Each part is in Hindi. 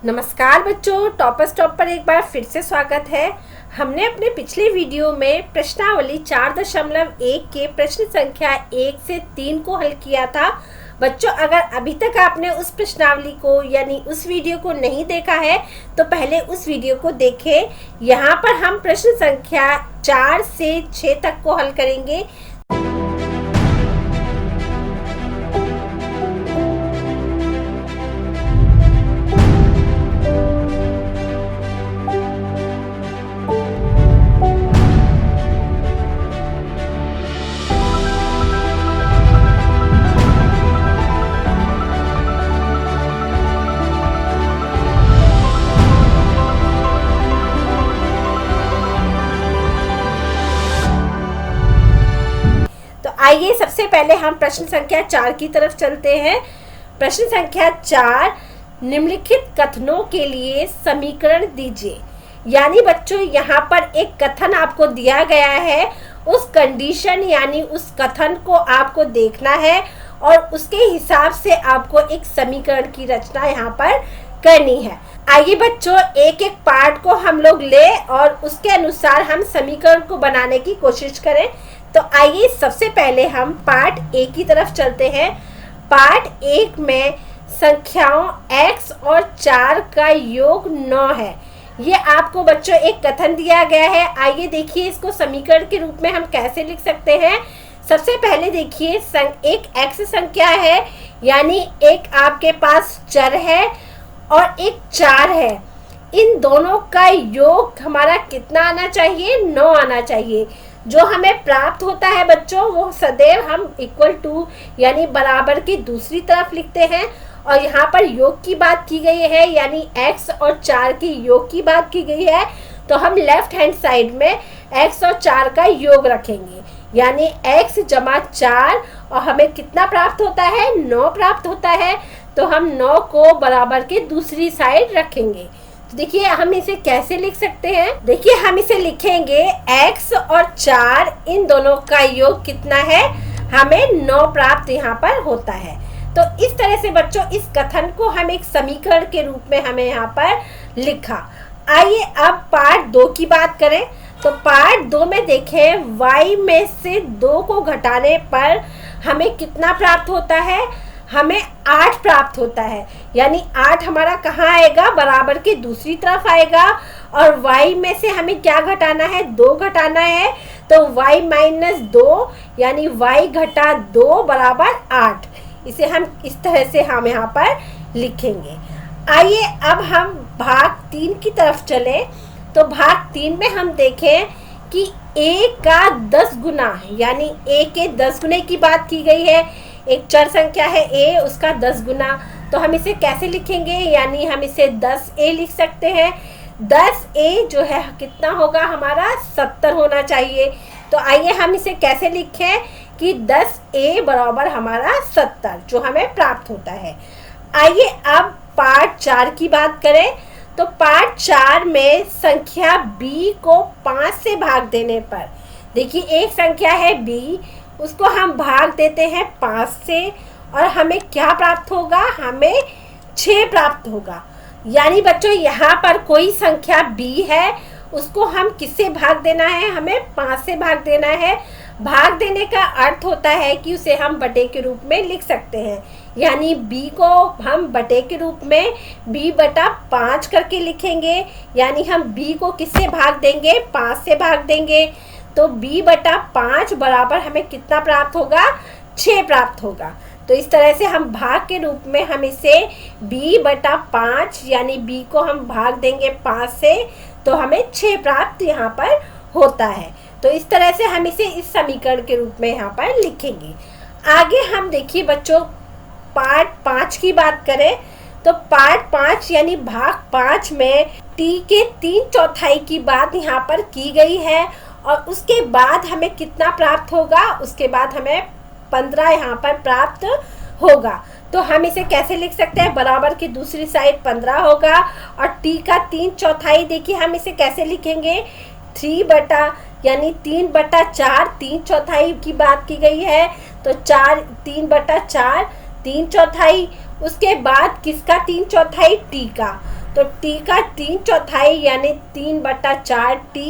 नमस्कार बच्चों, टॉपर्स टॉप पर एक बार फिर से स्वागत है। हमने अपने पिछले वीडियो में प्रश्नावली 4.1 के प्रश्न संख्या 1 से 3 को हल किया था। बच्चों, अगर अभी तक आपने उस प्रश्नावली को यानी उस वीडियो को नहीं देखा है तो पहले उस वीडियो को देखें। यहाँ पर हम प्रश्न संख्या 4 से 6 तक को हल करेंगे। आइए सबसे पहले हम प्रश्न संख्या 4 की तरफ चलते हैं। प्रश्न संख्या 4, निम्नलिखित कथनों के लिए समीकरण दीजिए। यानी बच्चों, यहाँ पर एक कथन आपको दिया गया है, उस कंडीशन यानी उस कथन को आपको देखना है और उसके हिसाब से आपको एक समीकरण की रचना यहाँ पर करनी है। आइए बच्चों, एक एक पार्ट को हम लोग ले और उसके अनुसार हम समीकरण को बनाने की कोशिश करें। तो आइए सबसे पहले हम पार्ट ए की तरफ चलते हैं। पार्ट 1 में संख्याओं x और 4 का योग 9 है। ये आपको बच्चों एक कथन दिया गया है। आइए देखिए इसको समीकरण के रूप में हम कैसे लिख सकते हैं। सबसे पहले देखिए, एक x संख्या है यानी एक आपके पास चर है और एक 4 है। इन दोनों का योग हमारा कितना आना चाहिए? 9 आना चाहिए। जो हमें प्राप्त होता है बच्चों, वो सदैव हम इक्वल टू यानी बराबर की दूसरी तरफ लिखते हैं। और यहाँ पर योग की बात की गई है यानी x और 4 की योग की बात की गई है, तो हम लेफ्ट हैंड साइड में x और 4 का योग रखेंगे यानी x जमा 4 और हमें कितना प्राप्त होता है? 9 प्राप्त होता है। तो हम 9 को बराबर के दूसरी साइड रखेंगे। तो देखिए हम इसे कैसे लिख सकते हैं। देखिए हम इसे लिखेंगे x और 4 इन दोनों का योग कितना है? हमें 9 प्राप्त यहाँ पर होता है। तो इस तरह से बच्चों इस कथन को हम एक समीकरण के रूप में हमें यहाँ पर लिखा। आइए अब पार्ट 2 की बात करें। तो पार्ट 2 में देखें, y में से 2 को घटाने पर हमें कितना प्राप्त होता है? हमें 8 प्राप्त होता है। यानी 8 हमारा कहाँ आएगा? बराबर की दूसरी तरफ आएगा। और y में से हमें क्या घटाना है? 2 घटाना है। तो y माइनस 2 यानी y घटा 2 बराबर 8। इसे हम इस तरह से हम यहाँ पर लिखेंगे। आइए अब हम भाग 3 की तरफ चलें। तो भाग 3 में हम देखें कि a का 10 गुना है यानी a के 10 गुने की बात की गई है। एक चर संख्या है a, उसका 10 गुना। तो हम इसे कैसे लिखेंगे? यानी हम इसे 10a लिख सकते हैं। 10a जो है कितना होगा? हमारा 70 होना चाहिए। तो आइए हम इसे कैसे लिखें कि 10a बराबर हमारा 70 जो हमें प्राप्त होता है। आइए अब पार्ट 4 की बात करें। तो पार्ट 4 में संख्या b को 5 से भाग देने पर, देखिए एक संख्या है b, उसको हम भाग देते हैं 5 से और हमें क्या प्राप्त होगा? हमें 6 प्राप्त होगा। यानी बच्चों यहाँ पर कोई संख्या b है, उसको हम किससे भाग देना है? हमें 5 से भाग देना है। भाग देने का अर्थ होता है कि उसे हम बटे के रूप में लिख सकते हैं। यानी b को हम बटे के रूप में b बटा 5 करके लिखेंगे। यानी हम b को किससे भाग देंगे? 5 से भाग देंगे। तो b बटा 5 बराबर हमें कितना प्राप्त होगा? 6 प्राप्त होगा। तो इस तरह से हम भाग के रूप में हम इसे b बटा 5 यानी b को हम भाग देंगे 5 से, तो हमें 6 प्राप्त यहाँ पर होता है। तो इस तरह से हम इसे इस समीकरण के रूप में यहाँ पर लिखेंगे। आगे हम देखिए बच्चों पार्ट 5 की बात करें। तो पार्ट 5 यानी भाग 5 में t के 3/4 की बात यहाँ पर की गई है और उसके बाद हमें कितना प्राप्त होगा? उसके बाद हमें 15 यहाँ पर प्राप्त होगा। तो हम इसे कैसे लिख सकते हैं? बराबर की दूसरी साइड 15 होगा और t का 3/4 देखिए हम इसे कैसे लिखेंगे? 3 बटा यानी 3/4 3/4 की बात की गई है। तो 3/4 3/4 उसके बाद किसका 3/4 टी का। तो t का 3/4 यानी 3/4 t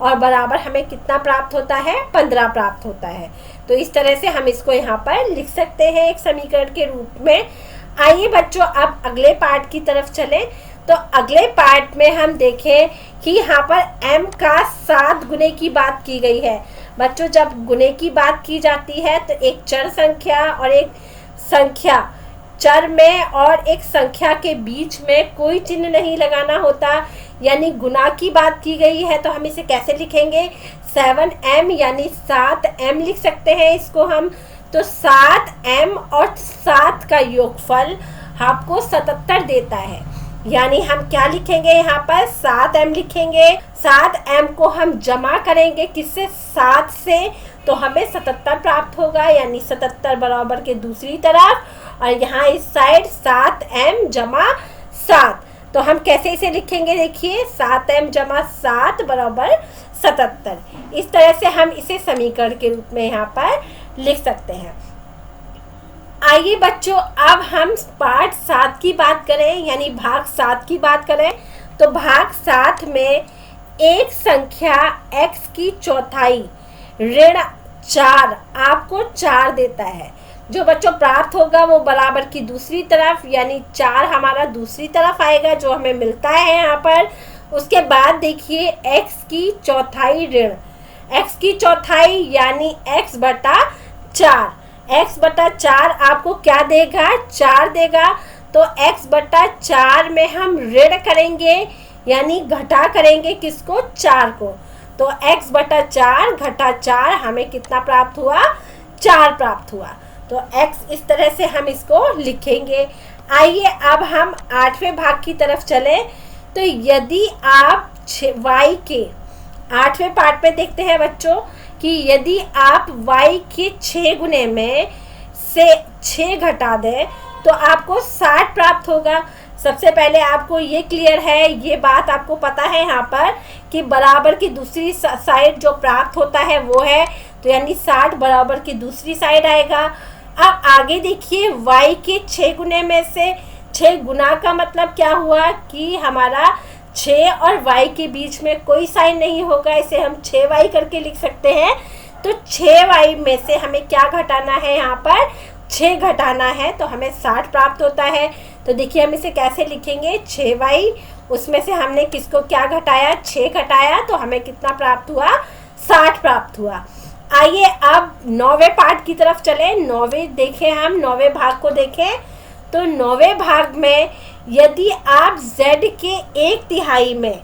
और बराबर हमें कितना प्राप्त होता है, 15 प्राप्त होता है। तो इस तरह से हम इसको यहाँ पर लिख सकते हैं एक समीकरण के रूप में। आइए बच्चों अब अगले पार्ट की तरफ चलें। तो अगले पार्ट में हम देखें कि यहाँ पर m का 7 गुने की बात की गई है। बच्चों जब गुने की बात की जाती है तो एक चर संख्या और एक संख्या, चर में और एक संख्या के बीच में कोई चिन्ह नहीं लगाना होता, यानी गुना की बात की गई है। तो हम इसे कैसे लिखेंगे, 7m यानी 7m लिख सकते हैं इसको हम। तो 7m और 7 का योगफल आपको 77 देता है, यानी हम क्या लिखेंगे यहाँ पर, 7m लिखेंगे। 7m को हम जमा करेंगे किससे, 7 से, तो हमें 77 प्राप्त होगा, यानी 77 बराबर के दूसरी तरफ, और यहाँ इस साइड 7m जमा 7। तो हम कैसे इसे लिखेंगे, देखिए 7m जमा 7 बराबर 77। इस तरह से हम इसे समीकरण के रूप में यहाँ पर लिख सकते हैं। आइए बच्चों अब हम पार्ट 7 की बात करें, यानी भाग 7 की बात करें। तो भाग 7 में एक संख्या x की चौथाई ऋण 4 आपको 4 देता है। जो बच्चों प्राप्त होगा वो बराबर की दूसरी तरफ, यानी 4 हमारा दूसरी तरफ आएगा जो हमें मिलता है यहाँ पर। उसके बाद देखिए x की चौथाई ऋण, x की चौथाई यानी x/4, x/4 आपको क्या देगा, 4 देगा। तो x/4 में हम ऋण करेंगे, यानी घटा करेंगे किसको, 4 को। तो x/4 घटा 4 हमें कितना प्राप्त हुआ, 4 प्राप्त हुआ। तो x इस तरह से हम इसको लिखेंगे। आइए अब हम 8वें भाग की तरफ चलें। तो यदि आप y के 8वें पार्ट में देखते हैं बच्चों कि यदि आप y के 6 गुने में से 6 घटा दें तो आपको 60 प्राप्त होगा। सबसे पहले आपको ये क्लियर है, ये बात आपको पता है यहाँ पर कि बराबर की दूसरी साइड जो प्राप्त होता है वो है, तो यानी 60 बराबर की दूसरी साइड आएगा। अब आगे देखिए y के 6 गुने में से 6 गुना का मतलब क्या हुआ कि हमारा 6 और y के बीच में कोई साइन नहीं होगा, इसे हम 6y करके लिख सकते हैं। तो 6y में से हमें क्या घटाना है, यहाँ पर 6 घटाना है, तो हमें 60 प्राप्त होता है। तो देखिए हम इसे कैसे लिखेंगे, 6y, उसमें से हमने किसको क्या घटाया, 6 घटाया, तो हमें कितना प्राप्त हुआ, 60 प्राप्त हुआ। आइए अब 9वें पार्ट की तरफ चलें। 9वें देखें, हम 9वें भाग को देखें। तो 9वें भाग में यदि आप z के 1/3 में,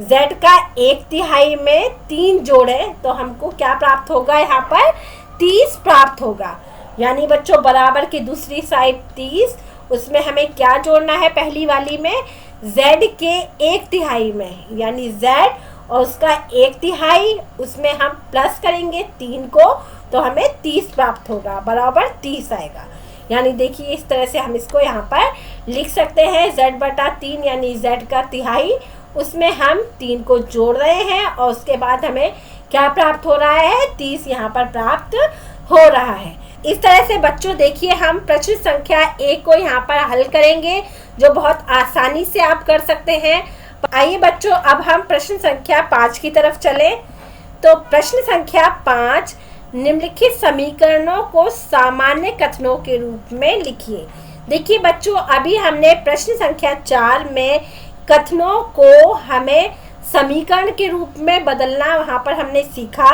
z का 1/3 में 3 जोड़े तो हमको क्या प्राप्त होगा, यहाँ पर 30 प्राप्त होगा। यानी बच्चों बराबर की दूसरी साइड 30, उसमें हमें क्या जोड़ना है, पहली वाली में z के 1/3 में, यानी z और उसका 1/3, उसमें हम प्लस करेंगे 3 को, तो हमें 30 प्राप्त होगा, बराबर 30 आएगा। यानी देखिए इस तरह से हम इसको यहाँ पर लिख सकते हैं, z/3 यानी z का तिहाई, उसमें हम 3 को जोड़ रहे हैं और उसके बाद हमें क्या प्राप्त हो रहा है, 30 यहाँ पर प्राप्त हो रहा है। इस तरह से बच्चों देखिए हम प्रश्न संख्या 1 को यहाँ पर हल करेंगे, जो बहुत आसानी से आप कर सकते हैं। आइए बच्चों अब हम प्रश्न संख्या 5 की तरफ चलें। तो प्रश्न संख्या 5, निम्नलिखित समीकरणों को सामान्य कथनों के रूप में लिखिए। देखिए बच्चों अभी हमने प्रश्न संख्या 4 में कथनों को हमें समीकरण के रूप में बदलना वहाँ पर हमने सीखा।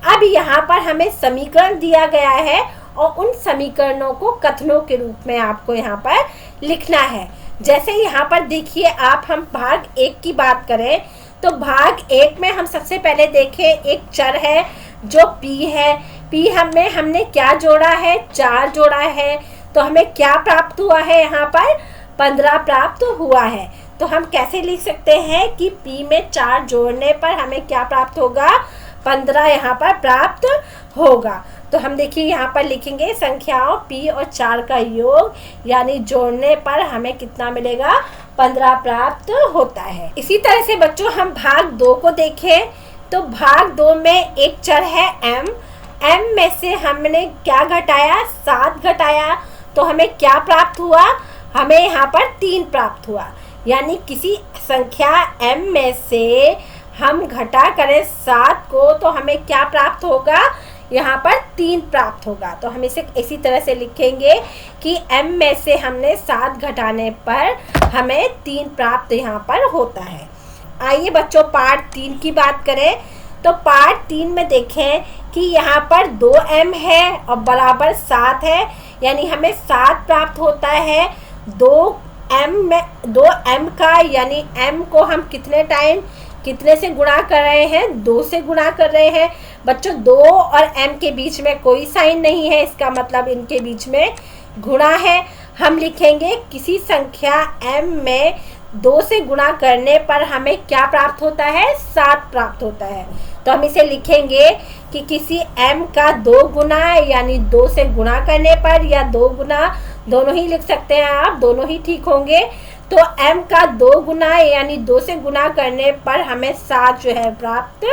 अब यहाँ पर हमें समीकरण दिया गया है और उन समीकरणों को कथनों के रूप में आपको यहाँ पर लिखना है। जैसे यहाँ पर देखिए आप हम भाग 1 की बात करें तो भाग 1 में हम सबसे पहले देखें एक चर है जो p है। p हमने क्या जोड़ा है, 4 जोड़ा है, तो हमें क्या प्राप्त हुआ है, यहाँ पर 15 प्राप्त हुआ है। तो हम कैसे लिख सकते हैं कि p में 4 जोड़ने पर हमें क्या प्राप्त होगा, 15 यहाँ पर प्राप्त होगा। तो हम देखिए यहाँ पर लिखेंगे संख्याओं p और 4 का योग, यानी जोड़ने पर हमें कितना मिलेगा, 15 प्राप्त होता है। इसी तरह से बच्चों हम भाग 2 को देखें तो भाग 2 में एक चर है m में से हमने क्या घटाया, 7 घटाया, तो हमें क्या प्राप्त हुआ, हमें यहाँ पर 3 प्राप्त हुआ। यानी किसी संख्या m में से हम घटा करें 7 को तो हमें क्या प्राप्त होगा, यहाँ पर 3 प्राप्त होगा। तो हम इसे इसी तरह से लिखेंगे कि m में से हमने 7 घटाने पर हमें 3 प्राप्त यहाँ पर होता है। आइए बच्चों पार्ट 3 की बात करें। तो पार्ट 3 में देखें कि यहाँ पर 2m है और बराबर 7 है, यानी हमें 7 प्राप्त होता है। 2m का यानी m को हम कितने से गुणा कर रहे हैं, 2 से गुणा कर रहे हैं। बच्चों 2 और m के बीच में कोई साइन नहीं है, इसका मतलब इनके बीच में गुणा है। हम लिखेंगे किसी संख्या m में 2 से गुणा करने पर हमें क्या प्राप्त होता है, 7 प्राप्त होता है। तो हम इसे लिखेंगे कि किसी m का 2 गुना यानी 2 से गुणा करने पर, या 2 गुना दोनों ही लिख सकते हैं आप, दोनों ही ठीक होंगे। तो m का 2 गुना यानी 2 से गुना करने पर हमें 7 जो है प्राप्त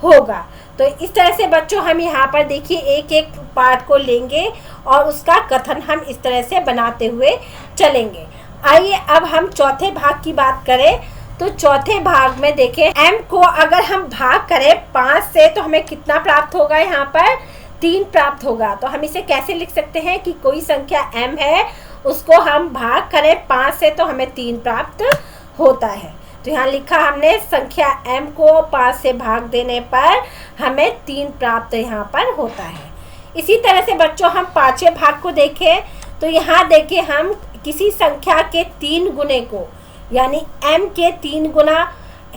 होगा। तो इस तरह से बच्चों हम यहाँ पर देखिए एक एक पार्ट को लेंगे और उसका कथन हम इस तरह से बनाते हुए चलेंगे। आइए अब हम चौथे भाग की बात करें। तो चौथे भाग में देखें m को अगर हम भाग करें 5 से तो हमें कितना प्राप्त होगा, यहाँ पर 3 प्राप्त होगा। तो हम इसे कैसे लिख सकते हैं कि कोई संख्या m है उसको हम भाग करें 5 से तो हमें 3 प्राप्त होता है। तो यहाँ लिखा हमने संख्या m को 5 से भाग देने पर हमें 3 प्राप्त यहाँ पर होता है। इसी तरह से बच्चों हम 5वें भाग को देखें। तो यहाँ देखें हम किसी संख्या के 3 गुने को यानी m के 3 गुना,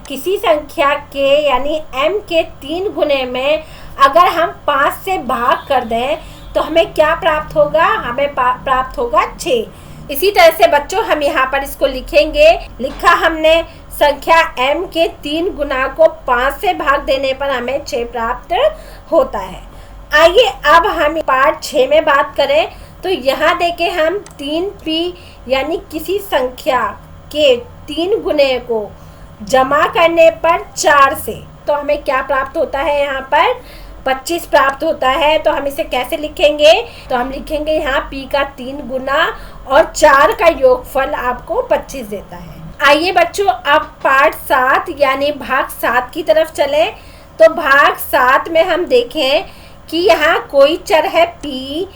किसी संख्या के यानी m के 3 गुने में अगर हम 5 से भाग कर दें तो हमें क्या प्राप्त होगा, हमें प्राप्त होगा 6। इसी तरह से बच्चों हम यहाँ पर इसको लिखेंगे, लिखा हमने संख्या m के 3 गुना को 5 से भाग देने पर हमें 6 प्राप्त होता है। आइए अब हम पार्ट 6 में बात करें। तो यहाँ देखें हम 3p यानी किसी संख्या के 3 गुने को जमा करने पर 4 से तो हमें क्या प्राप्त होता है, यहाँ पर 25 प्राप्त होता है। तो हम इसे कैसे लिखेंगे, तो हम लिखेंगे यहाँ p का 3 गुना और 4 का योगफल आपको 25 देता है। आइए बच्चों अब पार्ट 7 यानी भाग 7 की तरफ चले। तो भाग 7 में हम देखें कि यहाँ कोई चर है p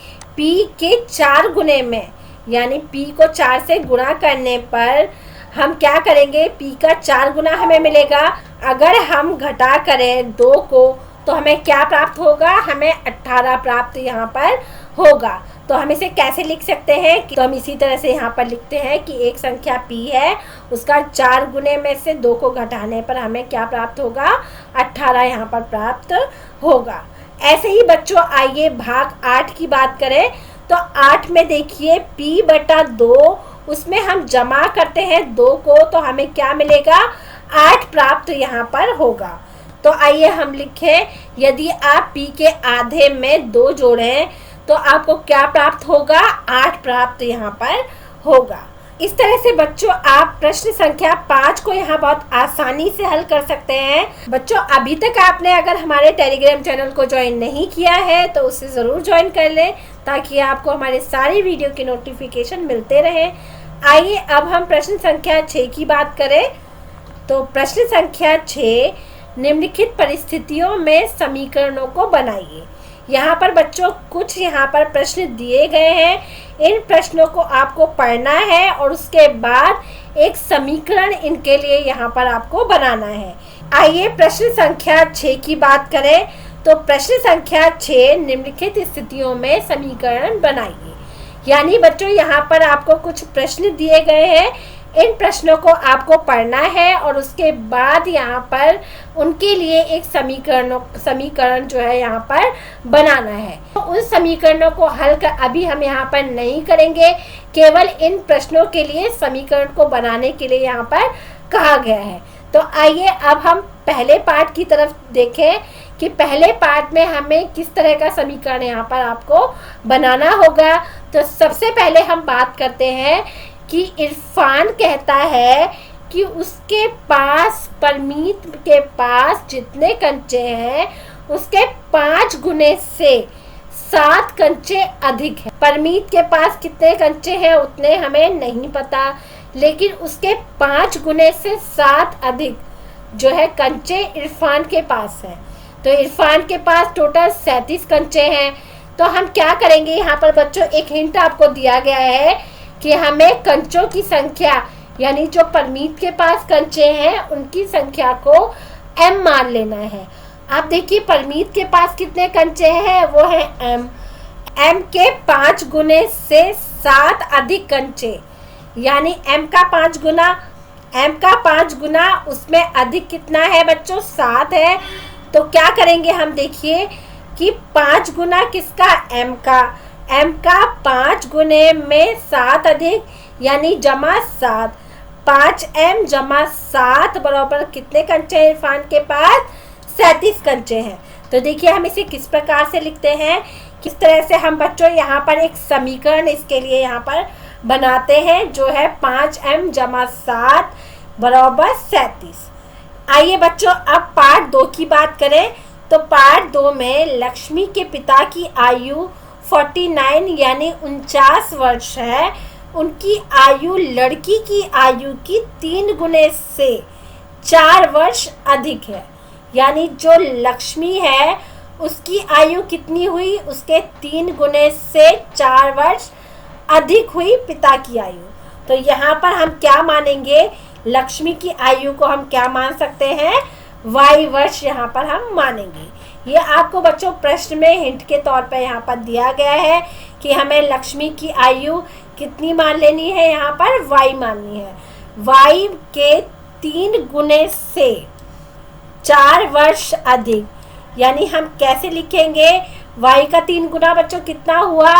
के 4 गुने में, यानी p को 4 से गुणा करने पर हम क्या करेंगे, p का 4 गुना हमें मिलेगा। अगर हम घटा करें 2 को तो हमें क्या प्राप्त होगा, हमें 18 प्राप्त यहाँ पर होगा। तो हम इसे कैसे लिख सकते हैं, तो हम इसी तरह से यहाँ पर लिखते हैं कि एक संख्या p है, उसका 4 गुने में से 2 को घटाने पर हमें क्या प्राप्त होगा, 18 यहाँ पर प्राप्त होगा। ऐसे ही बच्चों आइए भाग 8 की बात करें। तो 8 में देखिए p/2 उसमें हम जमा करते हैं 2 को तो हमें क्या मिलेगा, 8 प्राप्त यहाँ पर होगा। तो आइए हम लिखें, यदि आप p के आधे में 2 जोड़ें तो आपको क्या प्राप्त होगा, 8 प्राप्त यहाँ पर होगा। इस तरह से बच्चों आप प्रश्न संख्या 5 को यहाँ बहुत आसानी से हल कर सकते हैं। बच्चों अभी तक आपने अगर हमारे टेलीग्राम चैनल को ज्वाइन नहीं किया है तो उसे ज़रूर ज्वाइन कर लें ताकि आपको हमारे सारी वीडियो की नोटिफिकेशन मिलते रहें। आइए अब हम प्रश्न संख्या 6 की बात करें। तो प्रश्न संख्या 6, निम्नलिखित परिस्थितियों में समीकरणों को बनाइए। यहाँ पर बच्चों कुछ यहाँ पर प्रश्न दिए गए हैं, इन प्रश्नों को आपको पढ़ना है और उसके बाद एक समीकरण इनके लिए यहाँ पर आपको बनाना है। आइए प्रश्न संख्या 6 की बात करें। तो प्रश्न संख्या 6, निम्नलिखित स्थितियों में समीकरण बनाइए। यानी बच्चों यहाँ पर आपको कुछ प्रश्न दिए गए हैं, इन प्रश्नों को आपको पढ़ना है और उसके बाद यहाँ पर उनके लिए एक समीकरण जो है यहाँ पर बनाना है। तो उन समीकरणों को हल कर अभी हम यहाँ पर नहीं करेंगे, केवल इन प्रश्नों के लिए समीकरण को बनाने के लिए यहाँ पर कहा गया है। तो आइए अब हम पहले पार्ट की तरफ देखें कि पहले पार्ट में हमें किस तरह का समीकरण यहाँ पर आपको बनाना होगा। तो सबसे पहले हम बात करते हैं कि इरफान कहता है कि उसके पास परमीत के पास जितने कंचे हैं उसके 5 गुने से 7 कंचे अधिक हैं। परमीत के पास कितने कंचे हैं उतने हमें नहीं पता, लेकिन उसके 5 गुने से 7 अधिक जो है कंचे इरफान के पास है। तो इरफान के पास टोटल 37 कंचे हैं। तो हम क्या करेंगे, यहाँ पर बच्चों एक हिंट आपको दिया गया है कि हमें कंचों की संख्या यानी जो परमीत के पास कंचे हैं उनकी संख्या को m मान लेना है। आप देखिए परमीत के पास कितने कंचे हैं, वो है m के 5 गुने से 7 अधिक कंचे, यानी m का 5 गुना उसमें अधिक कितना है बच्चों, 7 है। तो क्या करेंगे हम, देखिए कि 5 गुना किसका, m का 5 गुने में 7 अधिक यानी जमा 7, 5m जमा 7 बराबर कितने कंचे हैं इरफान के पास, 37 कंचे हैं। तो देखिए हम इसे किस प्रकार से लिखते हैं, किस तरह से हम बच्चों यहाँ पर एक समीकरण इसके लिए यहाँ पर बनाते हैं, जो है 5m जमा 7 बराबर 37। आइए बच्चों अब पार्ट 2 की बात करें। तो पार्ट 2 में लक्ष्मी के पिता की आयु 49 यानी 49 वर्ष है। उनकी आयु लड़की की आयु की 3 गुने से 4 वर्ष अधिक है, यानी जो लक्ष्मी है उसकी आयु कितनी हुई, उसके 3 गुने से 4 वर्ष अधिक हुई पिता की आयु। तो यहाँ पर हम क्या मानेंगे, लक्ष्मी की आयु को हम क्या मान सकते हैं, y वर्ष यहाँ पर हम मानेंगे। ये आपको बच्चों प्रश्न में हिंट के तौर पर यहाँ पर दिया गया है कि हमें लक्ष्मी की आयु कितनी मान लेनी है, यहाँ पर y माननी है। y के 3 गुने से 4 वर्ष अधिक, यानी हम कैसे लिखेंगे, y का 3 गुना बच्चों कितना हुआ,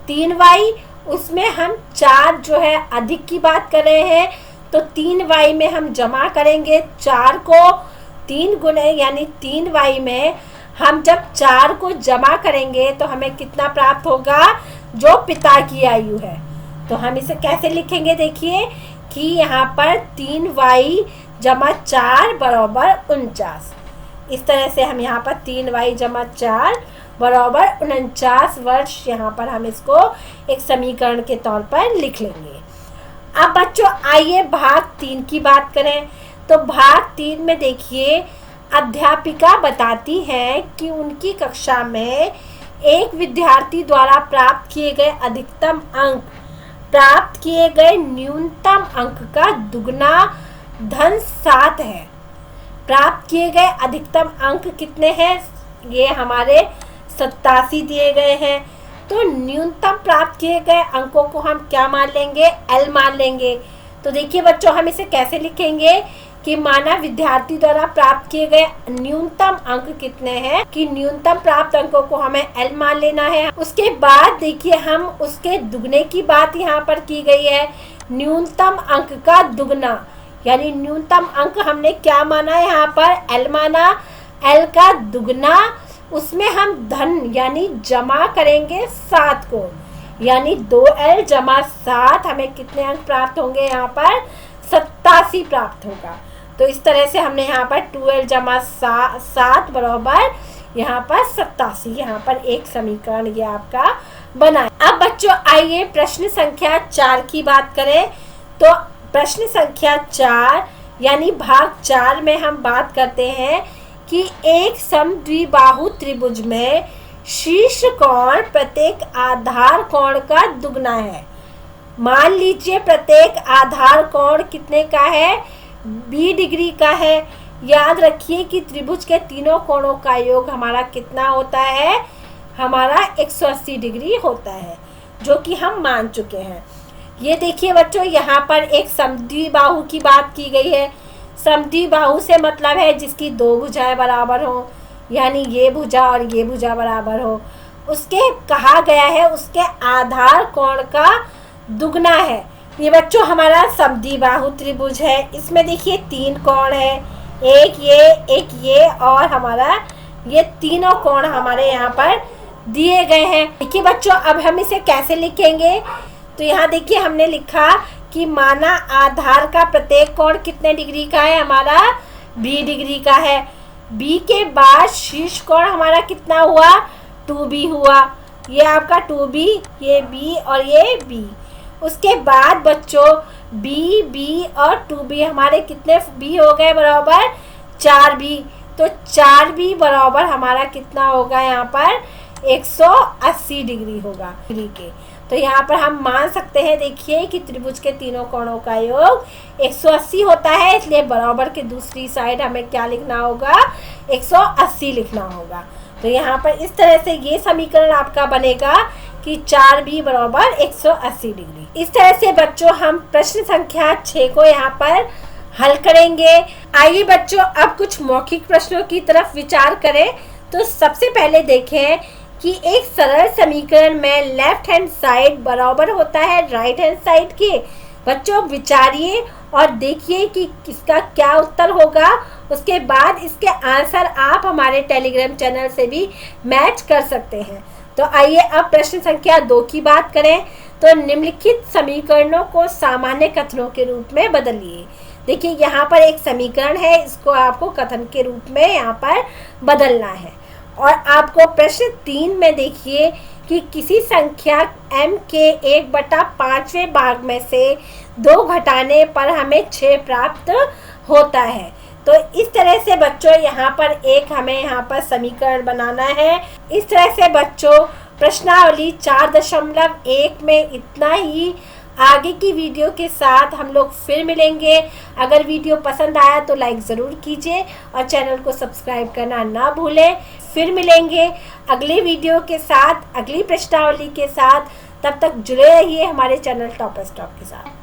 3y, उसमें हम 4 जो है अधिक की बात कर रहे हैं, तो 3y में हम जमा करेंगे 4 को 3 गुने यानी 3y में हम जब 4 को जमा करेंगे तो हमें कितना प्राप्त होगा, जो पिता की आयु है। तो हम इसे कैसे लिखेंगे, देखिए कि यहाँ पर 3y जमा 4 बराबर 49। इस तरह से हम यहाँ पर 3y जमा 4 बराबर 49 वर्ष यहाँ पर हम इसको एक समीकरण के तौर पर लिख लेंगे। अब बच्चों आइए भाग 3 की बात करें। तो भाग 3 में देखिए अध्यापिका बताती हैं कि उनकी कक्षा में एक विद्यार्थी द्वारा प्राप्त किए गए अधिकतम अंक प्राप्त किए गए न्यूनतम अंक का दुगना धन 7 है। प्राप्त किए गए अधिकतम अंक कितने हैं, ये हमारे 87 दिए गए हैं। तो न्यूनतम प्राप्त किए गए अंकों को हम क्या मान लेंगे, L मान लेंगे। तो देखिए बच्चों हम इसे कैसे लिखेंगे कि माना विद्यार्थी द्वारा प्राप्त किए गए न्यूनतम अंक कितने हैं, कि न्यूनतम प्राप्त अंकों को हमें L मान लेना है। उसके बाद देखिए हम उसके दुगने की बात यहाँ पर की गई है, न्यूनतम अंक का दुगना, यानी न्यूनतम अंक हमने क्या माना है यहाँ पर, L माना, L का दुगना, उसमें हम धन यानी जमा करेंगे 7 को, यानी 2L जमा 7 हमें कितने अंक प्राप्त होंगे, यहाँ पर 87 प्राप्त होगा। तो इस तरह से हमने यहाँ पर 2L जमा 7 बराबर यहाँ पर 87, यहाँ पर एक समीकरण ये आपका बना। अब बच्चों आइए प्रश्न संख्या 4 की बात करें। तो प्रश्न संख्या 4 यानी भाग 4 में हम बात करते हैं कि एक समद्विबाहु त्रिभुज में शीर्ष कोण प्रत्येक आधार कोण का दुगना है। मान लीजिए प्रत्येक आधार कोण कितने का है, 20 डिग्री का है। याद रखिए कि त्रिभुज के तीनों कोणों का योग हमारा कितना होता है, हमारा 180 डिग्री होता है, जो कि हम मान चुके हैं। ये देखिए बच्चों यहाँ पर एक समद्विबाहु की बात की गई है। समद्विबाहु से मतलब है जिसकी 2 भुजाएं बराबर हो, यानी ये भुजा और ये भुजा बराबर हो। उसके कहा गया है उसके आधार कोण का दुगना है। ये बच्चों हमारा समद्विबाहु त्रिभुज है। इसमें देखिए 3 कोण है, एक ये और हमारा ये तीनों कोण हमारे यहाँ पर दिए गए हैं। देखिए बच्चों अब हम इसे कैसे लिखेंगे, तो यहाँ देखिए हमने लिखा कि माना आधार का प्रत्येक कोण कितने डिग्री का है, हमारा 20 डिग्री का है। B के बाद शीर्ष कोण हमारा कितना हुआ, 2B हुआ। ये आपका 2B, ये B और ये B। उसके बाद बच्चों बी बी और 2b, हमारे कितने बी हो गए बराबर 4b। तो 4b बराबर हमारा कितना होगा यहाँ पर 180 डिग्री होगा डिग्री के। तो यहाँ पर हम मान सकते हैं, देखिए कि त्रिभुज के तीनों कोणों का योग 180 होता है, इसलिए बराबर के दूसरी साइड हमें क्या लिखना होगा 180 लिखना होगा। तो यहाँ पर इस तरह से ये समीकरण आपका बनेगा कि 4b बराबर 180 डिग्री। इस तरह से बच्चों हम प्रश्न संख्या 6 को यहाँ पर हल करेंगे। आइए बच्चों अब कुछ मौखिक प्रश्नों की तरफ विचार करें। तो सबसे पहले देखें कि एक सरल समीकरण में लेफ्ट हैंड साइड बराबर होता है राइट हैंड साइड के। बच्चों विचारिए और देखिए कि इसका क्या उत्तर होगा। उसके बाद इसके आंसर आप हमारे टेलीग्राम चैनल से भी मैच कर सकते हैं। तो आइए अब प्रश्न संख्या 2 की बात करें। तो निम्नलिखित समीकरणों को सामान्य कथनों के रूप में बदलिए। देखिए यहाँ पर एक समीकरण है, इसको आपको कथन के रूप में यहाँ पर बदलना है। और आपको प्रश्न 3 में देखिए कि किसी संख्या m के 1/5वें भाग में से 2 घटाने पर हमें 6 प्राप्त होता है। तो इस तरह से बच्चों यहाँ पर एक हमें यहाँ पर समीकरण बनाना है। इस तरह से बच्चों प्रश्नावली 4.1 में इतना ही। आगे की वीडियो के साथ हम लोग फिर मिलेंगे। अगर वीडियो पसंद आया तो लाइक ज़रूर कीजिए और चैनल को सब्सक्राइब करना ना भूलें। फिर मिलेंगे अगली वीडियो के साथ, अगली प्रश्नावली के साथ। तब तक जुड़े रहिए हमारे चैनल टॉप स्टॉप के साथ।